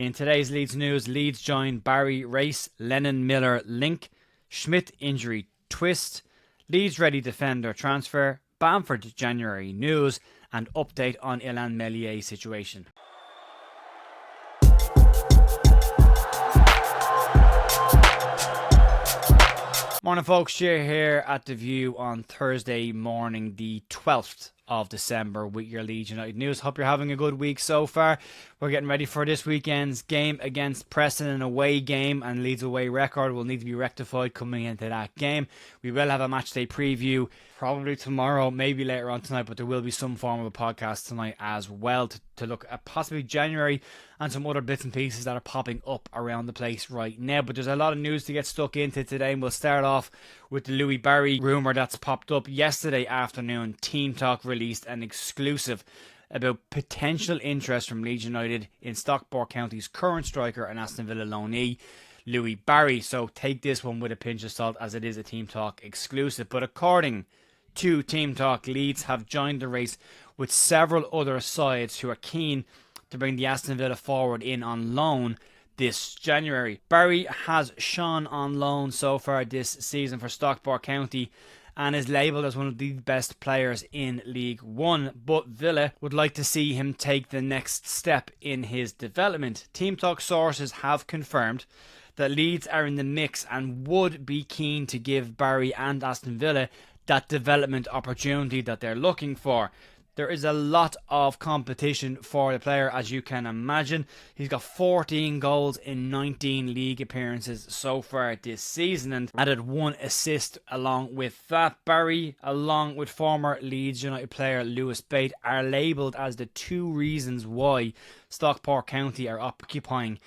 In today's Leeds news, Leeds join Barry race, Lennon Miller link, Schmidt injury twist, Leeds ready defender transfer, Bamford January news, and update on Illan Meslier situation. Morning folks, Jay here at The View on Thursday morning the 12th of December with your Leeds United news. Hope you're having a good week so far. We're getting ready for this weekend's game against Preston, an away game, and Leeds away record will need to be rectified coming into that game. We will have a matchday preview probably tomorrow, maybe later on tonight, but there will be some form of a podcast tonight as well to look at possibly January and some other bits and pieces that are popping up around the place right now. But there's a lot of news to get stuck into today, and we'll start off with the Louie rumour that's popped up yesterday afternoon. Team Talk released an exclusive about potential interest from Leeds United in Stockport County's current striker and Aston Villa loanee, Louie. So take this one with a pinch of salt as it is a Team Talk exclusive. But according to Team Talk, Leeds have joined the race with several other sides who are keen to bring the Aston Villa forward in on loan this January. Barry has shone on loan so far this season for Stockport County and is labelled as one of the best players in League One, but Villa would like to see him take the next step in his development. Team Talk sources have confirmed that Leeds are in the mix and would be keen to give Barry and Aston Villa that development opportunity that they're looking for. There is a lot of competition for the player, as you can imagine. He's got 14 goals in 19 league appearances so far this season and added 1 assist along with that. Barry, along with former Leeds United player Louie, are labelled as the 2 reasons why Stockport County are occupying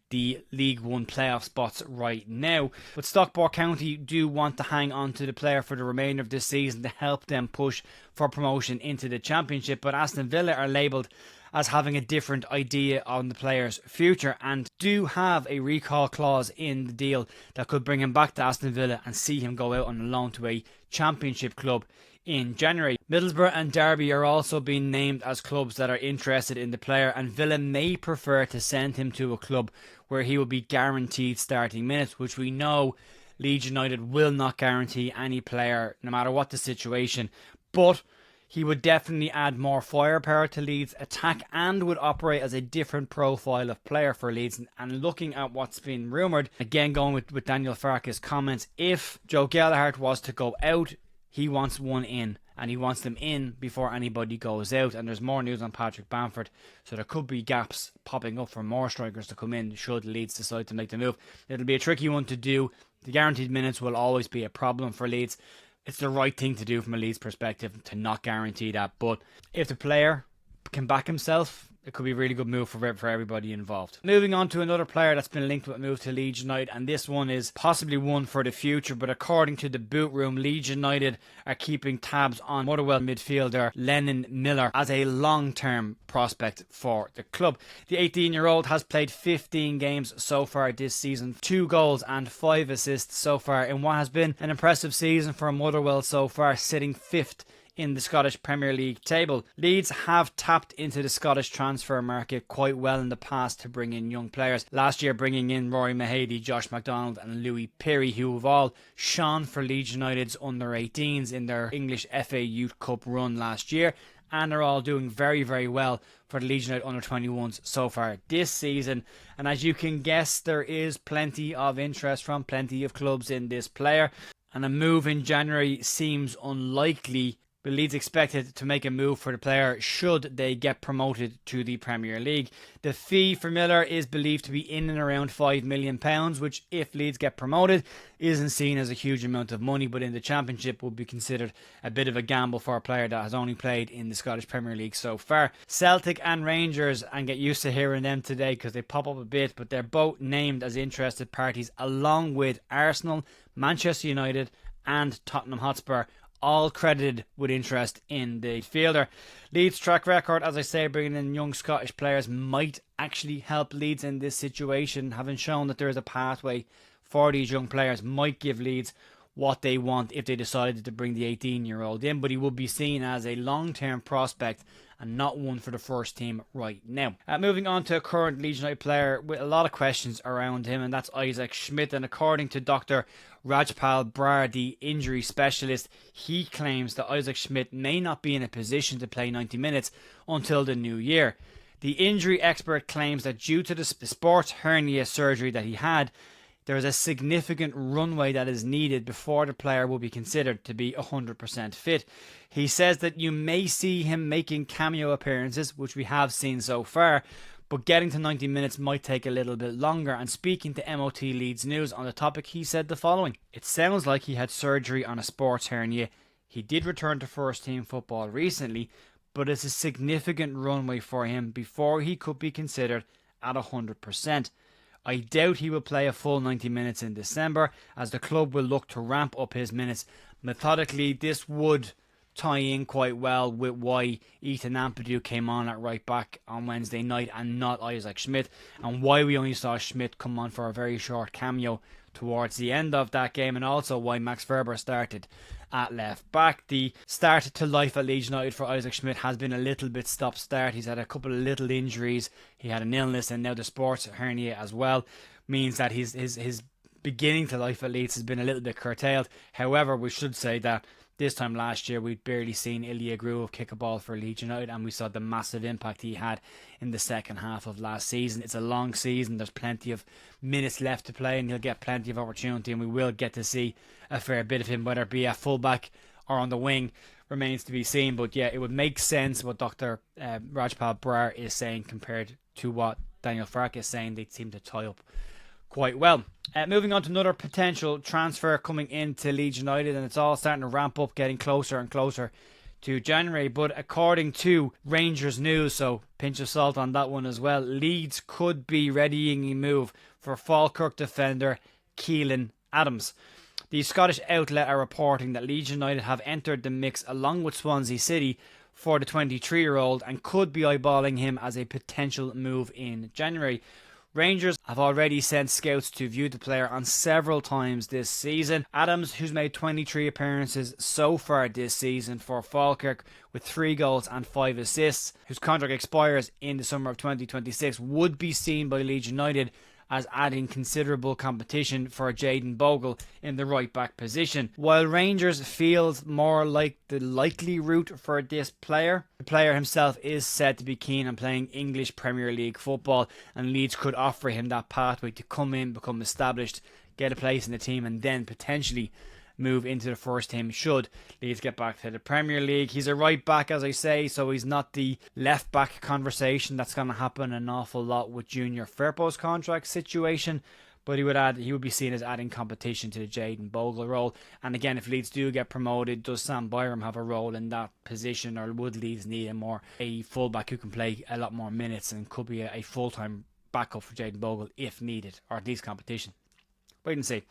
the League One playoff spots right now. But Stockport County do want to hang on to the player for the remainder of this season to help them push for promotion into the Championship. But Aston Villa are labelled as having a different idea on the player's future and do have a recall clause in the deal that could bring him back to Aston Villa and see him go out on a loan to a Championship club in January. Middlesbrough and Derby are also being named as clubs that are interested in the player, and Villa may prefer to send him to a club where he will be guaranteed starting minutes, which we know Leeds United will not guarantee any player no matter what the situation. But he would definitely add more firepower to Leeds' attack and would operate as a different profile of player for Leeds. And looking at what's been rumoured, again going with Daniel Farke's comments, if Joe Gelhardt was to go out, he wants one in, and he wants them in before anybody goes out. And there's more news on Patrick Bamford, so there could be gaps popping up for more strikers to come in should Leeds decide to make the move. It'll be a tricky one to do. The guaranteed minutes will always be a problem for Leeds. It's the right thing to do from a Leeds perspective to not guarantee that. But if the player can back himself, it could be a really good move for everybody involved. Moving on to another player that's been linked with a move to Leeds United, and this one is possibly one for the future, but according to the boot room, Leeds United are keeping tabs on Motherwell midfielder Lennon Miller as a long-term prospect for the club. The 18-year-old has played 15 games so far this season, 2 goals and 5 assists so far in what has been an impressive season for Motherwell so far, sitting 5th in the Scottish Premier League table. Leeds have tapped into the Scottish transfer market quite well in the past to bring in young players. Last year bringing in Rory Mahady, Josh McDonald and Louie, who have all shone for Leeds United's under-18s in their English FA Youth Cup run last year, and are all doing very, very well for the Leeds United under-21s so far this season. And as you can guess, there is plenty of interest from plenty of clubs in this player, and a move in January seems unlikely. But Leeds expected to make a move for the player should they get promoted to the Premier League. The fee for Miller is believed to be in and around £5 million, which if Leeds get promoted isn't seen as a huge amount of money, but in the Championship would be considered a bit of a gamble for a player that has only played in the Scottish Premier League so far. Celtic and Rangers, and get used to hearing them today because they pop up a bit, but they're both named as interested parties along with Arsenal, Manchester United and Tottenham Hotspur, all credited with interest in the fielder. Leeds' track record, as I say, bringing in young Scottish players might actually help Leeds in this situation. Having shown that there is a pathway for these young players might give Leeds what they want if they decided to bring the 18-year-old in, but he will be seen as a long-term prospect and not one for the first team right now. Moving on to a current Leeds United player with a lot of questions around him, and that's Isaac Schmidt. And according to Dr. Rajpal Brar, the injury specialist, he claims that Isaac Schmidt may not be in a position to play 90 minutes until the new year. The injury expert claims that due to the sports hernia surgery that he had, there is a significant runway that is needed before the player will be considered to be 100% fit. He says that you may see him making cameo appearances, which we have seen so far, but getting to 90 minutes might take a little bit longer. And speaking to MOT Leeds News on the topic, he said the following: "It sounds like he had surgery on a sports hernia. He did return to first team football recently, but it's a significant runway for him before he could be considered at 100%. I doubt he will play a full 90 minutes in December, as the club will look to ramp up his minutes methodically." This would tie in quite well with why Ethan Ampadu came on at right back on Wednesday night and not Isaac Schmidt, and why we only saw Schmidt come on for a very short cameo towards the end of that game, and also why Max Verber started at left back. The start to life at Leeds United for Isaac Schmidt has been a little bit stop-start. He's had a couple of little injuries. He had an illness, and now the sports hernia as well means that his beginning to life at Leeds has been a little bit curtailed. However, we should say that this time last year, we'd barely seen Ilya Gruev kick a ball for Leeds United, and we saw the massive impact he had in the second half of last season. It's a long season. There's plenty of minutes left to play, and he'll get plenty of opportunity, and we will get to see a fair bit of him, whether it be at fullback or on the wing, remains to be seen. But yeah, it would make sense what Dr. Rajpal Brar is saying compared to what Daniel Farke is saying. They seem to tie up quite well. Moving on to another potential transfer coming into Leeds United, and it's all starting to ramp up, getting closer and closer to January. But according to Rangers News, so pinch of salt on that one as well, Leeds could be readying a move for Falkirk defender Kelvin Adams. The Scottish outlet are reporting that Leeds United have entered the mix along with Swansea City for the 23-year-old and could be eyeballing him as a potential move in January. Rangers have already sent scouts to view the player on several times this season. Adams, who's made 23 appearances so far this season for Falkirk with 3 goals and 5 assists, whose contract expires in the summer of 2026, would be seen by Leeds United as adding considerable competition for Jayden Bogle in the right back position. While Rangers feels more like the likely route for this player, the player himself is said to be keen on playing English Premier League football, and Leeds could offer him that pathway to come in, become established, get a place in the team, and then potentially move into the first team should Leeds get back to the Premier League. He's a right back, as I say, so he's not the left back conversation that's going to happen an awful lot with Junior Firpo's contract situation, but he would be seen as adding competition to the Jayden Bogle role. And again, if Leeds do get promoted, does Sam Byram have a role in that position, or would Leeds need a fullback who can play a lot more minutes and could be a full-time backup for Jayden Bogle if needed, or at least competition? Wait and see.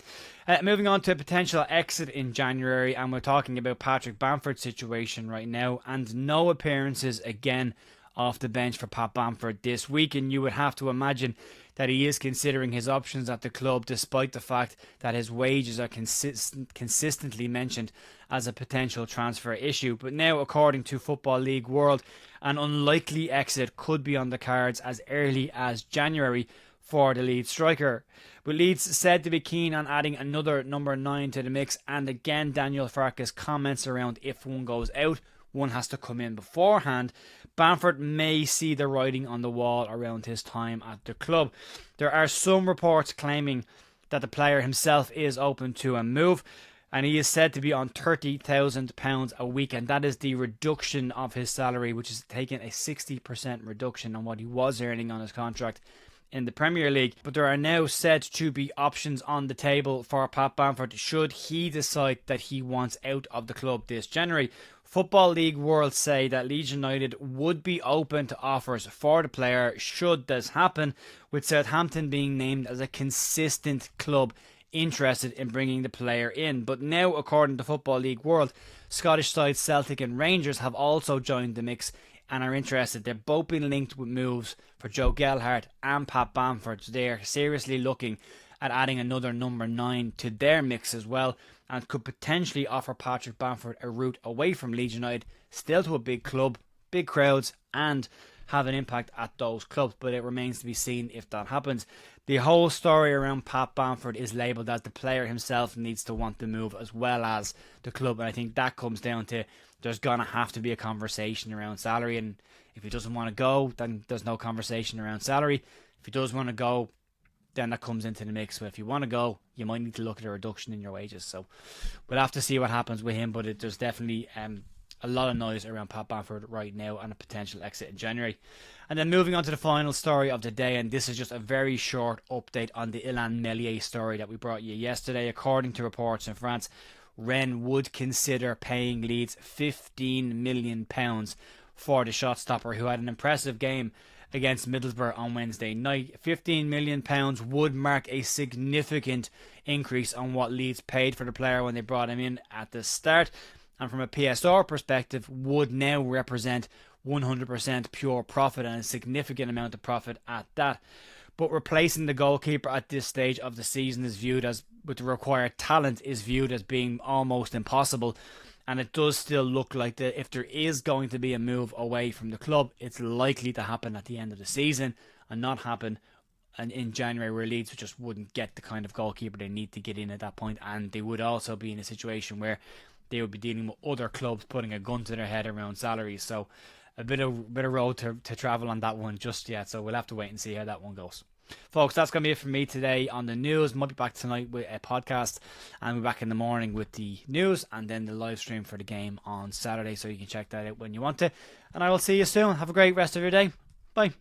Moving on to a potential exit in January, and we're talking about Patrick Bamford's situation right now, and no appearances again off the bench for Pat Bamford this week, and you would have to imagine that he is considering his options at the club, despite the fact that his wages are consistently mentioned as a potential transfer issue. But now, according to Football League World, an unlikely exit could be on the cards as early as January for the Leeds striker. But Leeds said to be keen on adding another number 9 to the mix, and again Daniel Farke's comments around if one goes out, one has to come in beforehand. Bamford may see the writing on the wall around his time at the club. There are some reports claiming that the player himself is open to a move, and he is said to be on £30,000 a week, and that is the reduction of his salary, which is taking a 60% reduction on what he was earning on his contract in the Premier League. But there are now said to be options on the table for Pat Bamford should he decide that he wants out of the club this January. Football League World say that Leeds United would be open to offers for the player should this happen, with Southampton being named as a consistent club interested in bringing the player in. But now, according to Football League World, Scottish sides Celtic and Rangers have also joined the mix and are interested. They're both been linked with moves for Joe Gelhardt and Pat Bamford, so they're seriously looking at adding another number 9 to their mix as well, and could potentially offer Patrick Bamford a route away from Leeds United, still to a big club, big crowds and have an impact at those clubs, but it remains to be seen if that happens. The whole story around Pat Bamford is labelled as the player himself needs to want to move as well as the club, and I think that comes down to there's going to have to be a conversation around salary, and if he doesn't want to go, then there's no conversation around salary. If he does want to go, then that comes into the mix. So if you want to go, you might need to look at a reduction in your wages. So we'll have to see what happens with him, but there's definitely a lot of noise around Pat Bamford right now and a potential exit in January. And then moving on to the final story of the day, and this is just a very short update on the Illan Meslier story that we brought you yesterday. According to reports in France, Rennes would consider paying Leeds £15 million for the shot stopper, who had an impressive game against Middlesbrough on Wednesday night. £15 million would mark a significant increase on what Leeds paid for the player when they brought him in at the start, and from a PSR perspective would now represent 100% pure profit, and a significant amount of profit at that. But replacing the goalkeeper at this stage of the season is viewed as, with the required talent, is viewed as being almost impossible. And it does still look like that if there is going to be a move away from the club, it's likely to happen at the end of the season and not happen in January, where Leeds just wouldn't get the kind of goalkeeper they need to get in at that point. And they would also be in a situation where they would be dealing with other clubs putting a gun to their head around salaries. So a bit of road to travel on that one just yet. So we'll have to wait and see how that one goes. Folks, that's going to be it for me today on the news. Might be back tonight with a podcast, and we'll be back in the morning with the news and then the live stream for the game on Saturday, so you can check that out when you want to. And I will see you soon. Have a great rest of your day. Bye.